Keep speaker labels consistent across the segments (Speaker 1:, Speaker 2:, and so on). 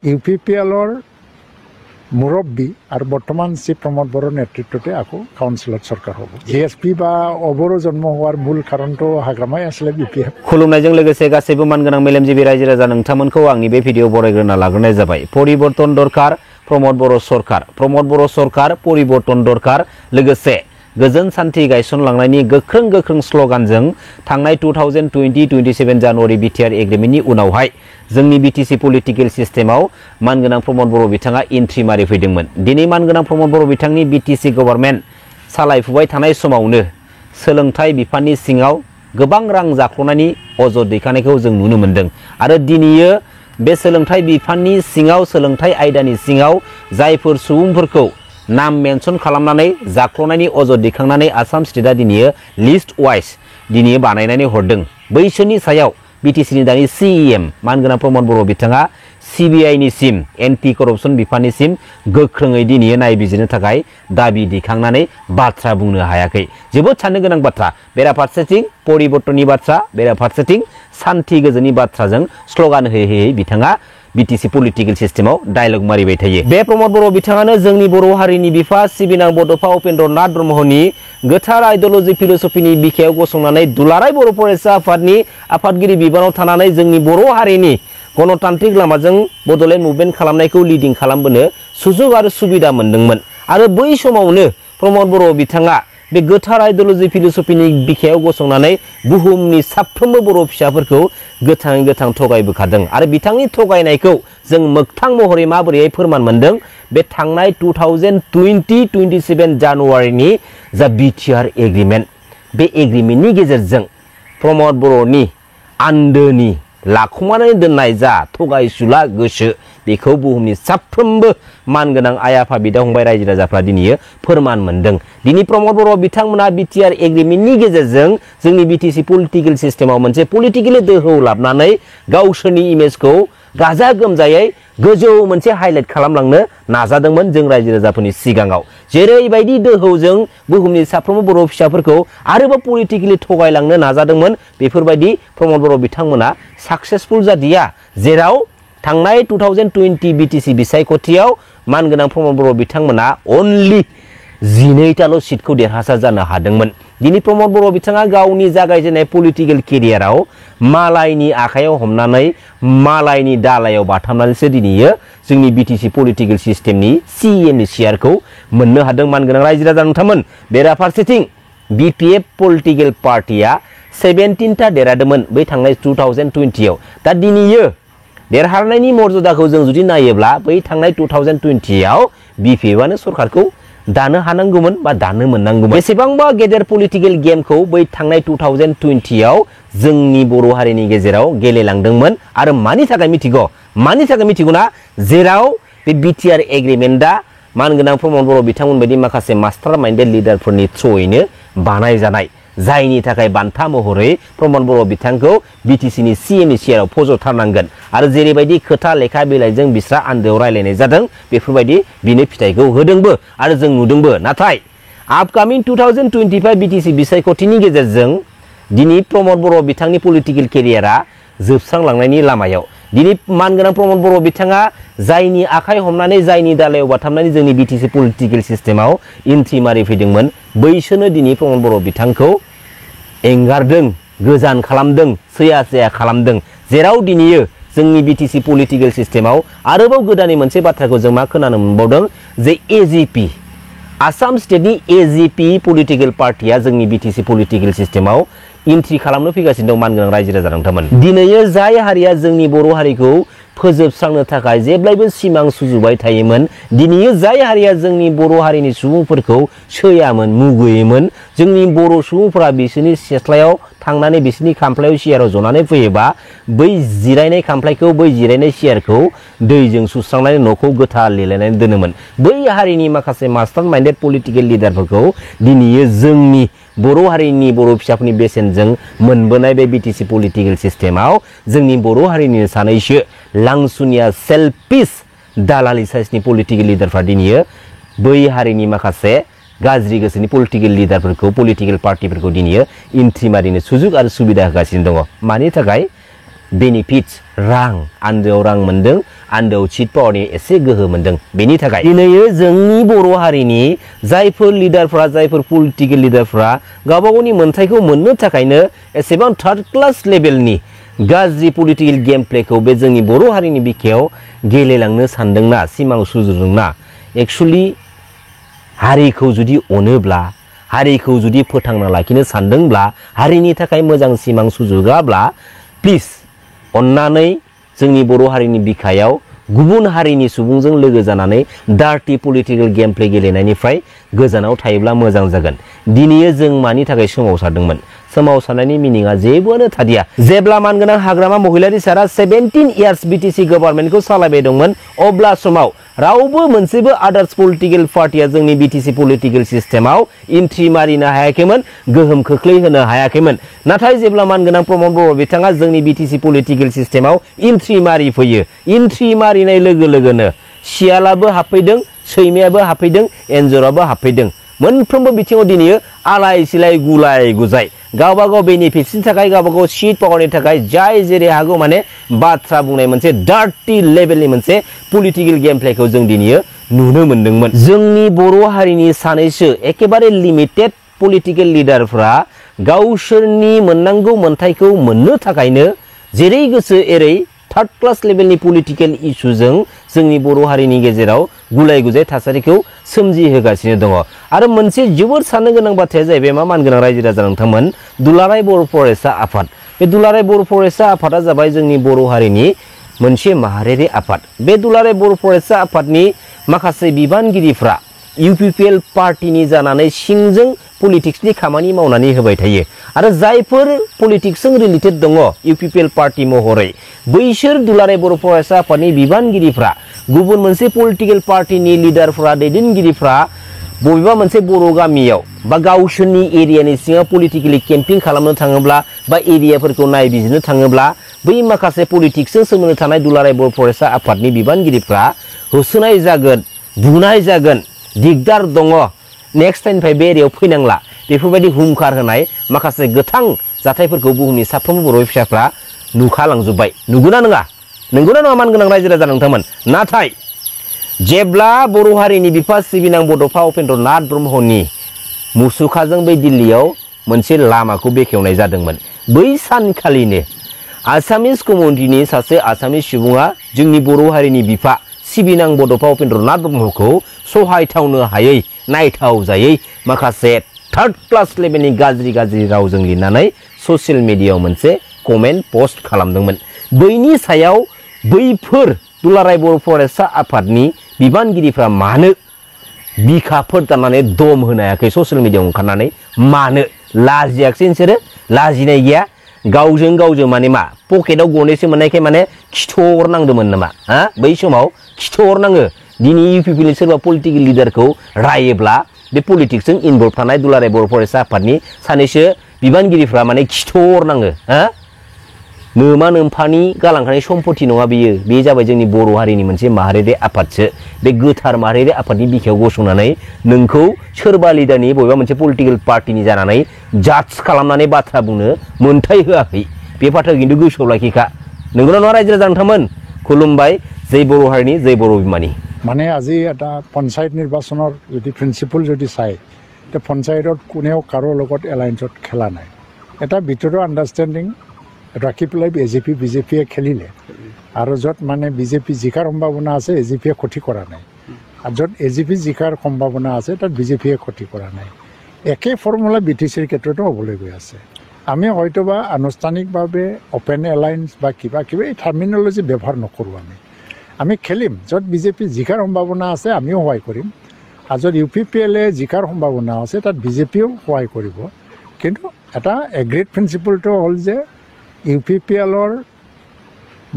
Speaker 1: ইউপিপিএলৰ মুৰব্বী আৰু বৰ্তমান শ্ৰী প্ৰমোদ বড়োৰ নেতৃত্বতে আকৌ কাউন্সিলত চৰকাৰ হ'ব। জিএছপি বা অবৰো জন্ম হোৱাৰ মূল কাৰণটো হাগ্रामाय आसले बिपिएफ।
Speaker 2: खुलुमनायजों लोगोसे गासैबो मानगोनां मेलेमजिबि रायजो राजा नोंथांमोनखौ आंनि बे भिडिअ बरायग्रोना लाग्रोनाय जाबाय। परिबर्तन दरकार, प्रमोद बर' सरकार परिबर्तन दरकार। लोगोसे गोजोन सान्थि गायसनलांनायनि गोख्रों स्लगानजों थांनाय 2020-27 जानुवारि बिटिआर एग्रिमेन्टनि उनावहाय जोंनि बिटिसि पलिटिकेल सिस्टेमाव मानगोनां प्रमोद बर' बिथाङा एन्ट्रि मारि फैदोंमोन। दिनै मानगोनां प्रमोद बर' बिथांनि बिटिसि गभर्नमेन्ट सालायफुबाय थानाय समावनो सोलोंथाइ बिफाननि सिङाव गोबां रां जाख्ल'नायनि अजद दैखांनायखौ जों नुनो मोन्दों। आरो दिनैयो बे सोलोंथाइ बिफाननि सिङाव सोलोंथाइ आयदानि सिङाव जायफोर सुबुंफोरखौ नाम मेनसन खालामनानै जाख्ल'नायनि अजद दैखांनानै आसाम स्टेटआ दिनैयो लिस्ट वाइज दिनै बानायनानै हरदों। बैसोरनि सायाव बिटिसिनि दानि सिएम मानगोनां प्रमोद बर' बिथाङा सिबिआइनिसिम एन्टि करप्शन बिफाननिसिम गोख्रोङै दिनै नायबिजिरनो थाखाय दाबि दैखांनानै बाथ्रा बुंनो हायाखै। जोबोद साननो गोनां बाथ्रा। बेराफारसेथिं परिबर्तननि बाथ्रा, बेराफारसेथिं सान्थि गोजोननि बाथ्राजों स्लगान होयै बिथाङा बिटिसि पलिटिकेल सिस्टेमाव डायलग मारिबाय थायो। बे प्रमोद बर' बिथाङानो जोंनि बर' हारिनि बिफा सिबिनां बड'फा उपेन्द्र नाथ ब्रह्मनि गोथार आइडिय'लजि फिलसफिनि बिखायाव गसंनानै दुलाराय बर' फरायसा आफादनि आफादगिरि बिबानाव थानानै जोंनि बर' हारिनि गणतान्त्रिक लामाजों बड'लेण्ड मुभमेन्ट खालामनायखौ लिडिं खालामबोनो सुजुग आरो सुबिदा मोनदोंमोन। आरो बै समावनो प्रमोद बर' बिथाङा बे गोथार आइडिय'लजि फिलसफिनि बिखायाव गसंनानै बुहुमनि साफ्रोमबो बर' फिसाफोरखौ गोथाङै गोथां थगायबोखादों। आरो बिथांनि थगायनायखौ जों मोगथां महरै माबोरैहाय फोरमान मोनदों? बे थांनाय 2020-27 जानुवारिनि जा बिटिआर एग्रिमेन्ट, बे एग्रिमेन्टनि गेजेरजों प्रमोद बर'नि आन्दोनि लाखुमानानै दोननाय जा थगायसुला गोसो बेखौ बुहुमनि साफ्रोमबो मानगोनां आइ आफा बिदा फंबाय रायजो राजाफ्रा दिनै फोरमान मोनदों। दिनै प्रमोद बर' बिथांमोना बिटिआर एग्रिमेन्टनि गेजेरजों जोंनि बिटिसि पलिटिकेल सिस्टेमाव मोनसे पलिटिकेलि दोहौ लाबनानै गावसोरनि इमेजखौ गाजा गोमजायै गोजौ मोनसे हाइलाइट खालामलांनो नाजादोंमोन जों रायजो राजाफोरनि सिगाङाव। जेरैबायदि दोहौजों बुहुमनि साफ्रोमबो बर' फिसाफोरखौ आरोबाव पलिटिकेलि थगायलांनो नाजादोंमोन, बेफोरबायदि प्रमोद बर' बिथांमोना साक्सेसफुल जादिया। जेराव थांनाय 2020 बिटिसि बिसायख'थियाव मानगोनां प्रमोद बर' बिथांमोना अनलि 12टाल' सिटखौ देरहासार जानो हादोंमोन। दिनै प्रमोद बर' बिथाङा गावनि जागायजेननाय पलिटिकेल केरियाराव मालायनि आखायाव हमनानै मालायनि दालायाव बाथाबनानैसो दिनैयो जोंनि बिटिसि पलिटिकेल सिस्टेमनि सिएमनि सियारखौ मोननो हादों। मानगोनां रायजो राजा नोंथांमोन, बेराफारसेथिं बिपिएफ पलिटिकेल पार्टिया 17टा देरहादोंमोन बै थांनाय 2020आव। दा दिनैयो देरहानायनि मर्यादाखौ जों जुदि नायोब्ला बै थांनाय 2020आव बिपिएफआनो सरकारखौ दानो हानांगौमोन बा दानो मोननांगौमोन। बेसेबांबा गेदेर पलिटिकेल गेमखौ बै थांनाय 2020आव जोंनि बर' हारिनि गेजेराव गेलेलांदोंमोन। आरो मानि थाखाय मिथिगौ ना? जेराव बे बिटिआर एग्रिमेन्टआ मानगोनां प्रमोद बर' बिथांमोन बायदि माखासे मास्टार माइन्डेड लिडारफोरनि थ्रुयैनो बानायजानाय, जायनि थाखाय बान्था महरै प्रमोद बर' बिथांखौ बिटिसिनि सिएमनि सियाराव फज'थारनांगोन। आरो जेरैबायदि खोथा लेखा बिलाइजों बिस्रा आन्दोआव रायलायनाय जादों, बेफोरबायदि बिनो फिथाइखौ होदोंबो आरो जों नुदोंबो। नाथाय आपकामिं 2025 बिटिसि बिसायख'थिनि गेजेरजों दिनै प्रमोद बर' बिथांनि पलिटिकेल केरियारा जोबस्रांलांनायनि लामायाव। दिनै मानगोनां प्रमोद बर' बिथाङा जायनि आखाइ हमनानै जायनि दालायाव बाथाबनानै जोंनि बिटिसि पलिटिकेल सिस्टेमाव एन्ट्रि मारि फैदोंमोन, बैसोरनो दिनै प्रमोद बर' बिथांखौ एंगारदों, गोजान खालामदों, सैया खालामदों। जेराव दिनैयो जोंनि बिटिसि पलिटिकेल सिस्टेमाव आरोबाव गोदानै मोनसे बाथ्राखौ जों मा खोनानो मोनबावदों जे एजिपि आसाम स्टेटनि एजिपि पलिटिकेल पार्टिया जोंनि बिटिसि पलिटिकेल सिस्टेमाव एन्ट्रि खालामनो फैगासिनो दं। मानगोनां रायजो राजा नोंथांमोन, दिनैयो जाय हारिया जोंनि बर' हारिखौ फोजोबस्रांनो थाखाय जेब्लायबो सिमां सुजुबाय थायोमोन, दिनैयो जाय हारिया जोंनि बर' हारिनि सुबुंफोरखौ सैयामोन, मुगैयोमन, जोंनि बर' सुबुंफोरा बिसोरनि सेस्लायाव थांनानै बिसोरनि खामफ्लायाव सियाराव जनानै फैयोबा बै जिरायनाय खामफ्लायखौ, बै जिरायनाय सियारखौ दैजों सुस्रांनानै न'खौ गोथार लिरलायनानै दोनोमोन। बै हारिनि माखासे मास्टार माइन्डेड पलिटिकेल लिडारफोरखौ दिनैयो जोंनि बर' हारिनि बर' फिसाफोरनि बेसेनजों मोनबोनाय बे बिटिसि पलिटिकेल सिस्टेमाव जोंनि बर' हारिनि सानैसो लांसुनिया सेल्फिश दालालि साइसनि पलिटिकेल लिडारफ्रा दिनैयो बै हारिनि माखासे गाज्रि गोसोनि पलिटिकेल लिडारफोरखौ, पलिटिकेल पार्टिफोरखौ दिनैयो एन्ट्रि मारिनो सुजुग आरो सुबिदा होगासिनो दङ। मानि थाखाय? बेनिफिट्स रां आन्दोआव रां मोन्दों आन्दोआव चिट पावारनि एसे गोहो मोन्दों बेनि थाखाय दिनै जोंनि बर' हारिनि जायफोर लिडारफ्रा जायफोर पलिटिकेल लिडारफ्रा गावबा गावनि मोन्थायखौ मोननो थाखायनो एसेबां थार्ड क्लास लेभेलनि गाज्रि पलिटिकेल गेम प्लेखौ बे जोंनि बर' हारिनि बिखायाव गेलेलांनो सानदोंना सिमां सुजुदोंना एक्चुअली हारिखौ जुदि अनोब्ला हारिखौ जुदि फोथांना लाखिनो सानदोंब्ला हारिनि थाखाय मोजां सिमां सुजुगाब्ला प्लिज अन्नानै जोंनि बर' हारिनि बिखायाव गुबुन हारिनि सुबुंजों लोगो जानानै डार्टी पलिटिकेल गेम प्ले गेलेनायनिफ्राय गोजानाव थायोब्ला मोजां जागोन दिनै जों मानि थाखाय सोमावसारदोंमोन सोमावसारनायनि मिनिंआ जेबोआनो थादिया जेब्ला मानगोनां हाग्रामा महिलारि सारा 17 इयार्स बिटिसि गभर्नमेन्टखौ सालायबाय दंमोन अब्ला समाव रावबो मोनसेबो आदार्स पलिटिकेल पार्टिया जोंनि बिटिसि पलिटिकेल सिस्टेमाव एन्ट्रि मारिनो हायाखैमोन गोहोम खोख्लैहोनो हायाखैमोन नाथाय जेब्ला मानगोनां प्रमद बर' बिथाङा जोंनि बिटिसि पलिटिकेल सिस्टेमाव एन्ट्रि मारिफैयो एन्ट्रि मारिनाय लोगो लोगोनो सियालाबो हाबफैदों सैमायाबो हाबफैदों एन्जराबो हाबफैदों मोनफ्रोमबो बिथिङाव दिनै आलाय सिलाय गुलाय गुजाय गावबा गाव बेनिफिट्सनि थाखाय गावबा गाव सीट पावारनि थाखाय जाय जेरै हागौ माने बाथ्रा बुंनाय मोनसे डार्टी लेभेलनि मोनसे पलिटिकेल गेम प्लेखौ जों दिनै नुनो मोन्दोंमोन जोंनि बर' हारिनि सानैसो एकेबारे लिमिटेड पलिटिकेल लिडारफ्रा गावसोरनि मोननांगौ मोन्थायखौ मोननो थाखायनो जेरै गोसो एरै थार्ड क्लास लेभेलनि पलिटिकेल इस्युजों जोंनि बर' हारिनि गेजेराव गुलाय गुजाय थासारिखौ सोमजिहोगासिनो दङ आरो मोनसे जोबोर साननो गोनां बाथ्राया जाहैबाय मा मानगोनां रायजो राजा नोंथांमोन दुलाराय बर' फरायसा आफाद बे दुलाराय बर' फरायसा आफादा जाबाय जोंनि बर' हारिनि मोनसे माहारियारि आफाद बे दुलाराय बर' फरायसा आफादनि माखासे बिबानगिरिफ्रा इउपिपिएल पार्टिनि जानानै सिंजों पलिटिक्सनि खामानि मावनानै होबाय थायो आरो जायफोर पलिटिक्सजों रिलेटेड दङ इउपिपिएल पार्टी महरै बैसोर दुलाराय बर' फरायसा आफादनि बिबानगिरिफ्रा गुबुन मोनसे पलिटिकेल पार्टीनि लिडारफ्रा दैदेनगिरिफ्रा बबेबा मोनसे बर' गामियाव बा गावसोरनि एरियानि सिङाव पलिटिकेलि केम्पिं खालामनो थाङोब्ला बा एरियाफोरखौ नायबिजिरनो थाङोब्ला बै माखासे पलिटिक्सजों सोमोन्दो थानाय दुलाराय बर' फरायसा आफादनि बिबानगिरिफ्रा होसोनाय जागोन बुनाय जागोन दिगदार दङ नेक्स्ट टाइमनिफ्राय बे एरियायाव फैनांला बेफोरबायदि हुंखार होनाय माखासे गोथां जाथायफोरखौ बुहुमनि साफ्रोमबो बर' फिसाफ्रा नुखालांजोब्बाय नंगौना नङा मानगोनां रायजो राजा नोंथांमोन नाथाय जेब्ला बर' हारिनि बिफा सिबिनां बड'फा उपेन्द्र नाथ ब्रह्मनि मुसुखाजों बै दिल्लीयाव मोनसे लामाखौ बेखेवनाय जादोंमोन बै सानखालिनो आसामिस कमिउनिटिनि सासे आसामिस सुबुङा जोंनि बर' हारिनि बिफा सिबिनां बड'फा उपेन्द्र नाथ ब्रह्मखौ सहायथावनो हायै नायथावजायै माखासे थार्ड क्लास लेभेलनि गाज्रि रावजों लिरनानै ससियेल मिडियायाव मोनसे कमेन्ट पोस्ट खालामदोंमोन बैनि सायाव बैफोर दुलाराय बर' फरायसा आफादनि बिबानगिरिफ्रा मानो बिखाफोर दाननानै दम होनो हायाखै ससियेल मिडियायाव ओंखारनानै मानो लाजियाखै नोंसोरो लाजिनाय गैया गावजों माने मा पकेटाव गनेसो मोननायखाय माने खिथरनांदोंमोन नामा हा बै समाव खिथरनाङो दिनै इउपिपिनि सोरबा पलिटिकेल लिडारखौ रायोब्ला बे पलिटिक्सजों इनभल्भ थानाय दुलाराय बर' फरायसा आफादनि सानैसो बिबानगिरिफ्रा माने खिथरनाङो हा नोमा नोम्फानि गालांखानाय सम्पति नङा बेयो बे जाबाय जोंनि बर' हारिनि मोनसे माहारियारि आफादसो बे गोथार माहारियारि आफादनि बिखायाव गसंनानै नोंखौ सोरबा लिडारनि बबेबा मोनसे पलिटिकेल पार्टिनि जानानै जाज खालामनानै बाथ्रा बुंनो मोन्थाय होआखै बे बाथ्राखौ खिन्थु गोसोआव लाखिखा नंगौना नङा रायजो राजा नोंथांमोन खुलुमबाय जै बर' हारिनि जै बर' बिमानि
Speaker 1: মানে আজি এটা পঞ্চায়ত নিৰ্বাচনৰ যদি প্ৰিন্সিপল যদি চায় তে পঞ্চায়তত কোনেও কাৰো লগত এলায়েন্সত খেলা নাই এটা ভিতৰৰ আণ্ডাৰষ্টেণ্ডিং ৰাখি পেলাই এজিপি বিজেপিয়ে খেলিলে আৰু য'ত মানে বিজেপি জিকাৰ সম্ভাৱনা আছে এজিপিয়ে ক্ষতি কৰা নাই আৰু য'ত এজিপি জিকাৰ সম্ভাৱনা আছে তাত বিজেপিয়ে ক্ষতি কৰা নাই একে ফৰ্মুলা বিটিচিৰ ক্ষেত্ৰতো হ'বলৈ গৈ আছে আমি হয়তোবা আনুষ্ঠানিকভাৱে অপেন এলায়েন্স বা কিবা এই টাৰ্মিনলজি ব্যৱহাৰ নকৰোঁ আমি খেলিম য'ত বিজেপি জিকাৰ সম্ভাৱনা আছে আমিও সহায় কৰিম আৰু য'ত ইউপিপিএলে জিকাৰ সম্ভাৱনা আছে তাত বিজেপিও সহায় কৰিব কিন্তু এটা এগ্ৰিড প্ৰিন্সিপলটো হ'ল যে ইউপিপিএলৰ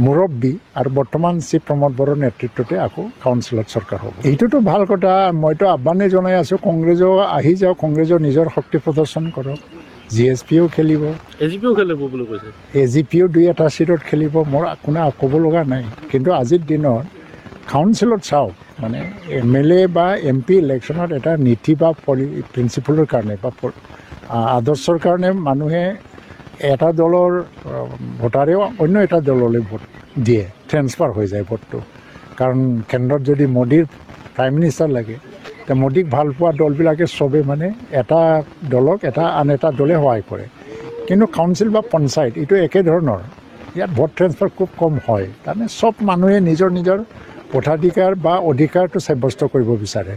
Speaker 1: মুৰব্বী আৰু বৰ্তমান শ্ৰী প্ৰমোদ বড়োৰ নেতৃত্বতে আকৌ কাউন্সিলত চৰকাৰ হ'ব এইটোতো ভাল কথা মইতো আহ্বানেই জনাই আছোঁ কংগ্ৰেছো আহি যাওক কংগ্ৰেছৰ নিজৰ শক্তি প্ৰদৰ্শন কৰক জিএছপিও খেলিব
Speaker 3: এজিপিও খেলিব বুলি কৈছে
Speaker 1: এজিপিও 2-এটা চিটত খেলিব মোৰ কোনো ক'ব লগা নাই কিন্তু আজিৰ দিনত কাউন্সিলত চাওক মানে MLA বা MP ইলেকশ্যনত এটা নীতি বা প্ৰিন্সিপলৰ কাৰণে বা আদৰ্শৰ কাৰণে মানুহে এটা দলৰ ভোটাৰেও অন্য এটা দললৈ ভোট দিয়ে, ট্ৰেন্সফাৰ হৈ যায় ভোটটো। কাৰণ কেন্দ্ৰত যদি মোদীৰ প্ৰাইম মিনিষ্টাৰ লাগে, তে মোদীক ভাল পোৱা দলবিলাকে চবে মানে এটা দলক আন এটা দলে সহায় কৰে। কিন্তু কাউন্সিল বা পঞ্চায়ত এইটো একেধৰণৰ, ইয়াত ভোট ট্ৰেন্সফাৰ খুব কম হয়। তাৰমানে চব মানুহে নিজৰ নিজৰ ভোটাধিকাৰ বা অধিকাৰটো সাব্যস্ত কৰিব বিচাৰে।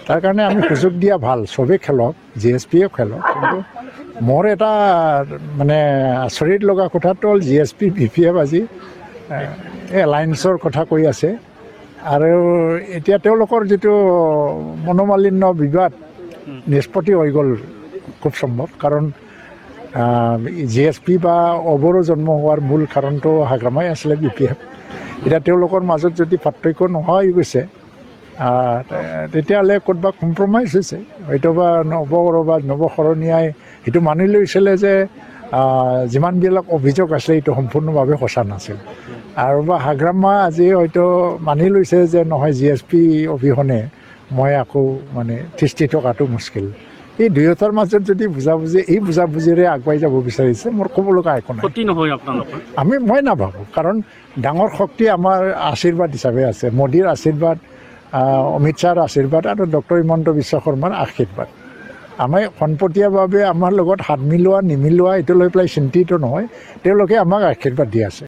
Speaker 1: তাৰ কাৰণে আমি সুযোগ দিয়া ভাল, চবেই খেলক, GSPয়েও খেলক। কিন্তু মোৰ এটা মানে আচৰিত লগা কথাটো হ'ল GSP BPF আজি এলায়েন্সৰ কথা কৈ আছে। আৰু এতিয়া তেওঁলোকৰ যিটো মনোমালিন্য বিবাদ নিষ্পত্তি হৈ গ'ল খুব সম্ভৱ। কাৰণ GSP বা অবৰো জন্ম হোৱাৰ মূল কাৰণটো হাগ্ৰামাই আছিলে BPF। এতিয়া তেওঁলোকৰ মাজত যদি পাৰ্থক্য নোহোৱা হৈ গৈছে, তেতিয়াহ'লে ক'তবা কম্প্ৰমাইজ হৈছে। হয়তোবা নৱশৰণীয়াই সেইটো মানি লৈছিলে যে যিমানবিলাক অভিযোগ আছিলে এইটো সম্পূৰ্ণভাৱে সঁচা নাছিল। আৰু বা হাগ্ৰামা আজি হয়তো মানি লৈছে যে নহয়, GSP অবিহনে মই আকৌ মানে থিষ্টি থকাটো মুস্কিল। এই দুয়োটাৰ মাজত যদি এই বুজাবুজিৰে আগুৱাই যাব বিচাৰিছে, মোৰ ক'ব লগা একো নাই।
Speaker 3: ক্ষতি নহয় আপোনালোকৰ?
Speaker 1: মই নাভাবোঁ, কাৰণ ডাঙৰ শক্তি আমাৰ আশীৰ্বাদ হিচাপে আছে। মোদীৰ আশীৰ্বাদ, অমিত শ্বাহৰ আশীৰ্বাদ আৰু ডক্টৰ হিমন্ত বিশ্ব শৰ্মাৰ আশীৰ্বাদ। আমি পোনপটীয়াভাৱে আমাৰ লগত হাত মিলোৱা নিমিলোৱা এইটো লৈ পেলাই চিন্তিত নহয়। তেওঁলোকে আমাক আশীৰ্বাদ দি আছে।